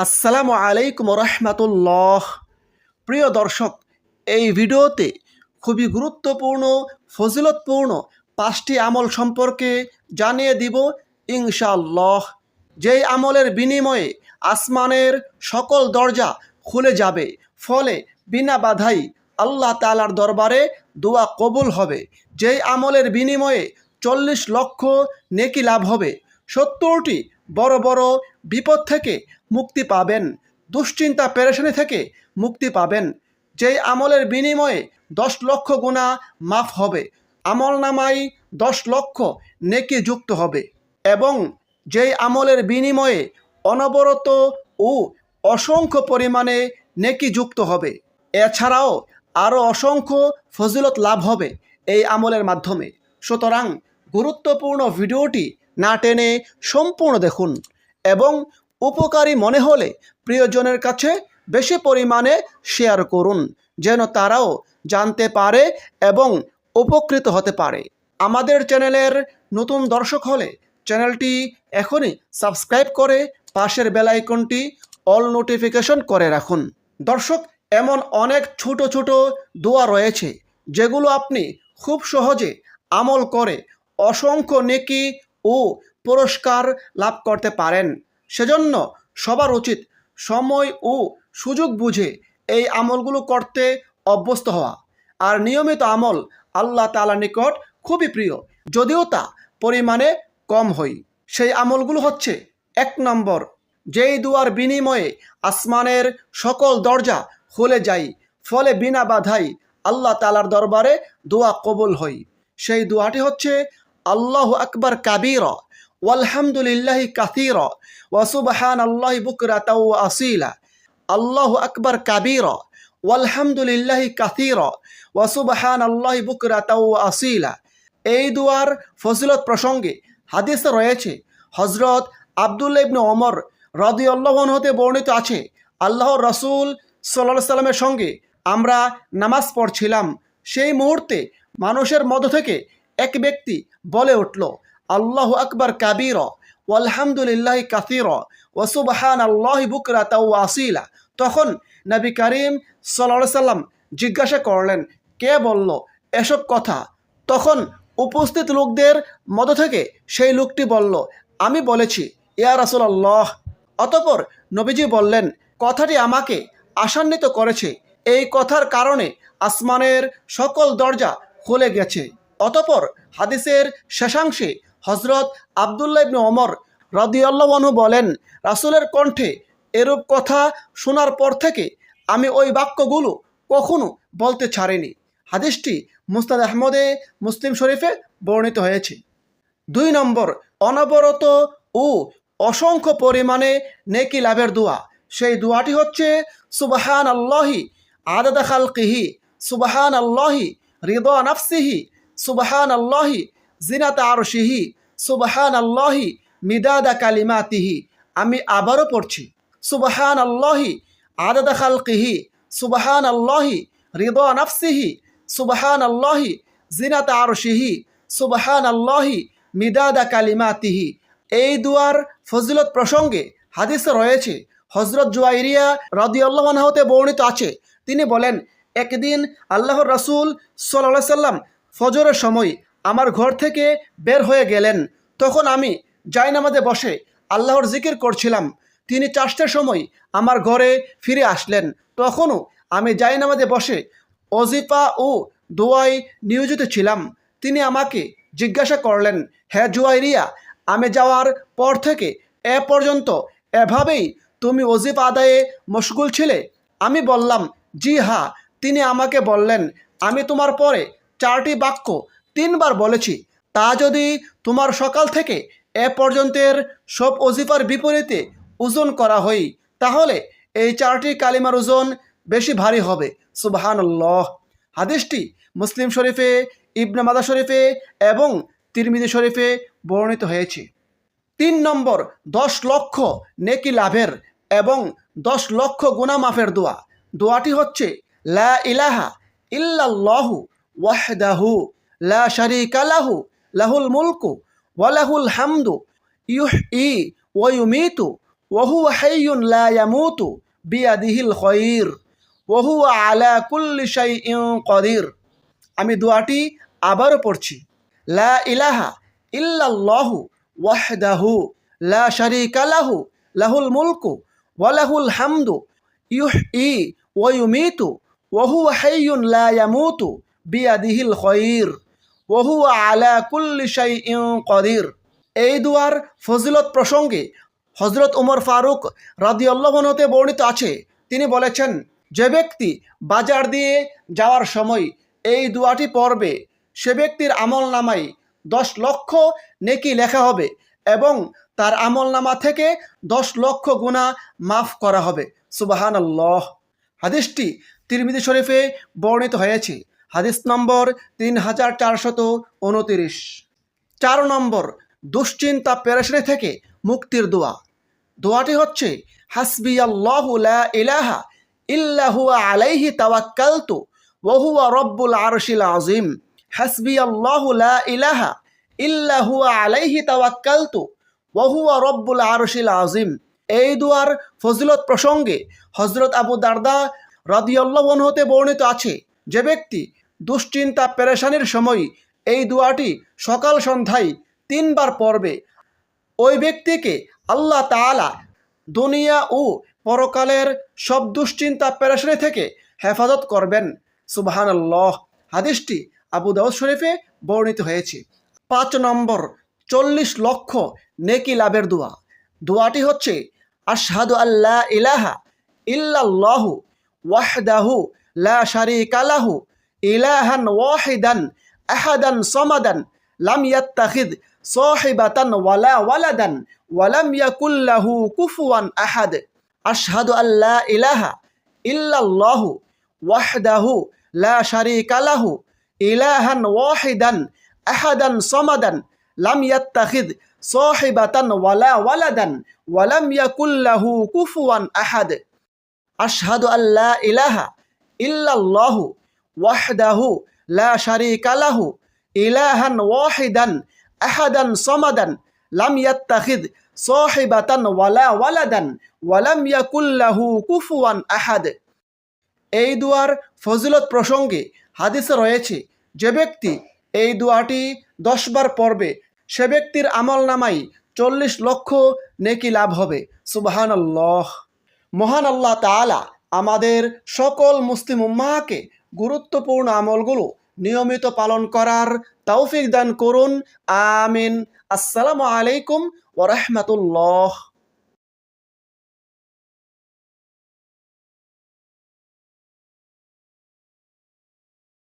আসসালামু আলাইকুম রহমতুল্লাহ। প্রিয় দর্শক, এই ভিডিওতে খুবই গুরুত্বপূর্ণ ফজিলতপূর্ণ 5টি আমল সম্পর্কে জানিয়ে দিব ইনশাআল্লাহ। যেই আমলের বিনিময়ে আসমানের সকল দরজা খুলে যাবে, ফলে বিনা বাধাই আল্লাহ তাআলার দরবারে দোয়া কবুল হবে। যেই আমলের বিনিময়ে 40 লক্ষ নেকি লাভ হবে, 70টি বড় বড় বিপদ থেকে মুক্তি পাবেন, দুশ্চিন্তা পেরেশানি থেকে মুক্তি পাবেন। যেই আমলের বিনিময়ে 10 লক্ষ গুনাহ মাফ হবে, আমল নামায় 10 লক্ষ নেকি যুক্ত হবে, এবং যেই আমলের বিনিময়ে অনবরত ও অসংখ্য পরিমাণে নেকি যুক্ত হবে। এছাড়াও আরও অসংখ্য ফজিলত লাভ হবে এই আমলের মাধ্যমে। সুতরাং গুরুত্বপূর্ণ ভিডিওটি না টেনে সম্পূর্ণ দেখুন, এবং উপকারী মনে হলে প্রিয়জনের কাছে বেশি পরিমাণে শেয়ার করুন, যেন তারাও জানতে পারে এবং উপকৃত হতে পারে। আমাদের চ্যানেলের নতুন দর্শক হলে চ্যানেলটি এখনই সাবস্ক্রাইব করে পাশের বেল আইকনটি অল নোটিফিকেশন করে রাখুন। দর্শক, এমন অনেক ছোট ছোট দোয়া রয়েছে যেগুলো আপনি খুব সহজে আমল করে অসংখ্য নেকি ও পুরস্কার লাভ করতে পারেন। সেজন্য সবার উচিত সময় ও সুযোগ বুঝে এই আমলগুলো করতে অভ্যস্ত হওয়া। আর নিয়মিত আমল আল্লাহ তাআলার নিকট খুবই প্রিয়, যদিও তা পরিমাণে কম হয়। সেই আমলগুলো হচ্ছে: 1 নম্বর, যেই দুয়ার বিনিময়ে আসমানের সকল দরজা খুলে যায়, ফলে বিনা বাধাই আল্লাহ তাআলার দরবারে দোয়া কবুল হয়। সেই দোয়াটি হচ্ছে: আল্লাহু আকবার কাবীরা ওয়ালহামদুলিল্লাহি কাসীরা ওয়া সুবহানাল্লাহি বুকরাতাও ওয়া আসীলা। আল্লাহু আকবার কাবীরা ওয়ালহামদুলিল্লাহি কাসীরা ওয়া সুবহানাল্লাহি বুকরাতাও ওয়া আসীলা। এই দুয়ার ফজিলত প্রসঙ্গে হাদিসে রয়েছে, হযরত আব্দুল্লাহ ইবনে ওমর রাদিয়াল্লাহু আনহু হতে বর্ণিত আছে, আল্লাহর রাসূল সাল্লাল্লাহু আলাইহি সাল্লামের সঙ্গে আমরা নামাজ পড়ছিলাম। সেই মুহূর্তে মানুষের মধ্য থেকে এক ব্যক্তি বলে উঠল, আল্লাহু আকবার কাবীরা ওয়ালহামদুলিল্লাহি কাসীরা ওয়া সুবহানাল্লাহি বুকরাতাও ওয়া আসীলা। তখন নবী করিম সাল্লাল্লাহু আলাইহি সাল্লাম জিজ্ঞাসা করলেন, কে বলল এসব কথা? তখন উপস্থিত লোকদের মধ্য থেকে সেই লোকটি বলল, আমি বলেছি ইয়া রাসূলুল্লাহ। অতঃপর নবীজি বললেন, কথাটি আমাকে আশান্বিত করেছে। এই কথার কারণে আসমানের সকল দরজা খুলে গেছে। অতঃপর হাদিসের শেষাংশে হযরত আব্দুল্লাহ ইবনে ওমর রাদিয়াল্লাহু আনহু বলেন, রাসূলের কণ্ঠে এরূপ কথা শোনার পর থেকে আমি ওই বাক্যগুলো কখনো বলতে ছাড়িনি। হাদিসটি মুসনাদ আহমদে মুসলিম শরীফে বর্ণিত হয়েছে। 2 নম্বর, অনবরত ও অসংখ্য পরিমাণে নেকি লাভের দোয়া। সেই দোয়াটি হচ্ছে: সুবহানাল্লাহি আদাদা খালকিহি, সুবহানাল্লাহি রিদা নাফসিহি, সুবহানাল্লাহি জিনাতা আরশিহি, সুবহানাল্লাহি মিদাদা কালিমাতিহি। আমি আবারও পড়ছি, সুবহানাল্লাহি আদাদা খালকিহি, সুবহানাল্লাহি রিদা নাফসিহি, সুবহানাল্লাহি জিনাতা আরশিহি, সুবহানাল্লাহি মিদাদা কালিমাতিহি। এই দুয়ার ফজিলত প্রসঙ্গে হাদিসে রয়েছে, হযরত জুয়াইরিয়া রাদিয়াল্লাহু আনহা হতে বর্ণিত আছে, তিনি বলেন, একদিন আল্লাহর রাসূল সাল্লাল্লাহু আলাইহি সাল্লাম ফজরের সময় আমার ঘর থেকে বের হয়ে গেলেন। তখন আমি জায়নামাজে বসে আল্লাহর জিকির করছিলাম। তিনি 4টার সময় আমার ঘরে ফিরে আসলেন। তখনও আমি জায়নামাজে বসে ওজিফা ও দোয়ায় নিয়োজিত ছিলাম। তিনি আমাকে জিজ্ঞাসা করলেন, হে জুয়াইরিয়া, আমি যাওয়ার পর থেকে এ পর্যন্ত এভাবেই তুমি ওজিফা আদায়ে মশগুল ছিলে? আমি বললাম, জি হ্যাঁ। তিনি আমাকে বললেন, আমি তোমার পরে 4টি বাক্য 3 বার বলেছি। তা যদি তোমার সকাল থেকে এ পর্যন্তের সব ওজিফার বিপরীতে ওজন করা হয়, তাহলে এই 4টি কালিমার ওজন বেশি ভারী হবে। সুবহানাল্লাহ। হাদিসটি মুসলিম শরীফে, ইবনে মাজাহ শরীফে এবং তিরমিজি শরীফে বর্ণিত হয়েছে। 3 নম্বর, 10 লক্ষ নেকি লাভের এবং 10 লক্ষ গুনাহ মাফের দোয়া। দোয়াটি হচ্ছে: লা ইলাহা ইল্লাল্লাহু ওয়াহদাহু লা শারীকা লাহু লাহুল মুলকু ওয়া লাহুল হামদু ইউহয়ী ওয়া ইউমীতু ওয়াহুয়া হাইয়ুন লা ইয়ামুতু বিয়াদিহিল খায়র ওয়াহুয়া আলা কুল্লি শাইইন কাদির। আমি দোয়াটি আবারও পড়ছি। লা ইলাহা ইল্লাল্লাহু ওয়াহদাহু লা শারীকা লাহু লাহুল মুলকু ওয়া লাহুল হামদু ইউহয়ি ওয়া ইউমীতু ওয়া হুয়া হাইয়ুন লা ইয়ামুতু বিয়াদিহিল খায়র ওয়া হুয়া আলা কুল্লি শাইইন কাদির। এই দুয়ার ফজিলত প্রসঙ্গে হযরত ওমর ফারুক রাদিয়াল্লাহু আনহু হতে বর্ণিত আছে, তিনি বলেছেন, যে ব্যক্তি বাজার দিয়ে যাওয়ার সময় এই দোয়াটি পড়বে সে ব্যক্তির আমলনামায় 10 লক্ষ নেকি লেখা হবে এবং তার আমলনামা থেকে 10 লক্ষ গুনাহ মাফ করা হবে। সুবহানাল্লাহ। হাদিসটি তিরমিজি শরীফে বর্ণিত হয়েছে, হাদিস নম্বর 3429। 4 নম্বর, দুশ্চিন্তা পেরেশানি থেকে মুক্তির দোয়া। দোয়াটি হচ্ছে হাসবিয়াল্লাহু লা ইলাহা ইল্লা হুয়া আলাইহি তাওয়াক্কালতু ওয়া হুয়া রব্বুল আরশিল আযীম। হাসবিয়াল্লাহু লা ইলাহা ইল্লা হুয়া আলাইহি তাওয়াক্কালতু ওয়া হুয়া রব্বুল আরশিল আযীম। এই দুয়ার ফজিলত প্রসঙ্গে হযরত আবু দারদা রাদিয়াল্লাহু আনহু হতে বর্ণিত আছে, যে ব্যক্তি দুশ্চিন্তা পেরেশানির সময় এই দোয়াটি সকাল সন্ধ্যায় 3 বার পড়বে ওই ব্যক্তিকে আল্লাহ তাআলা দুনিয়া ও পরকালের সব দুশ্চিন্তা পেরেশানি থেকে হেফাজত করবেন। সুবহানাল্লাহ। হাদিসটি আবু দাউদ শরীফে বর্ণিত হয়েছে। 5 নম্বর, 40 লক্ষ নেকি লাভের দোয়া। দোয়াটি হচ্ছে আশহাদু আল্লা ইলাহা ইল্লাল্লাহু ওয়াহদাহু লা শারীকা লাহু ইলাহান ওয়াহিদান আহাদান সামাদান লাম ইয়াত্তাখিদ সাহিবাতান ওয়ালা ওয়ালাদান ওয়ালাম ইয়াকুল লাহু কুফুয়ান আহাদ। আশহাদু আল্লা ইলাহা ইল্লাল্লাহু ওয়াহদাহু লা শারীকা লাহু ইলাহান ওয়াহিদান আহাদান সামাদান লাম ইয়াত্তাখিদ সাহিবাতান ওয়ালা ওয়ালাদান ওয়ালাম ইয়াকুল লাহু কুফুয়ান আহাদ। আশহাদু আল্লা ইলাহা ইল্লাল্লাহু ওয়াহদাহু লা শারীকা লাহু ইলাহান ওয়াহিদান আহাদান সামাদান লাম ইয়াত্তাখিদ সাহিবাতান ওয়ালা ওয়ালাদান ওয়ালাম ইয়াকুল লাহু কুফুয়ান আহাদ। এই দুয়ার ফজিলত প্রসঙ্গে হাদিসে রয়েছে, যে ব্যক্তি এই দোয়াটি 10 বার পড়বে সে ব্যক্তির আমলনামায় 40 লক্ষ নেকি লাভ হবে। সুবহানাল্লাহ। মহান আল্লাহ তাআলা আমাদের সকল মুসলিম উম্মাহকে গুরুত্বপূর্ণ আমলগুলো নিয়মিত পালন করার তৌফিক দান করুন। আমিন। আসসালামু আলাইকুম ওয়া রাহমাতুল্লাহ।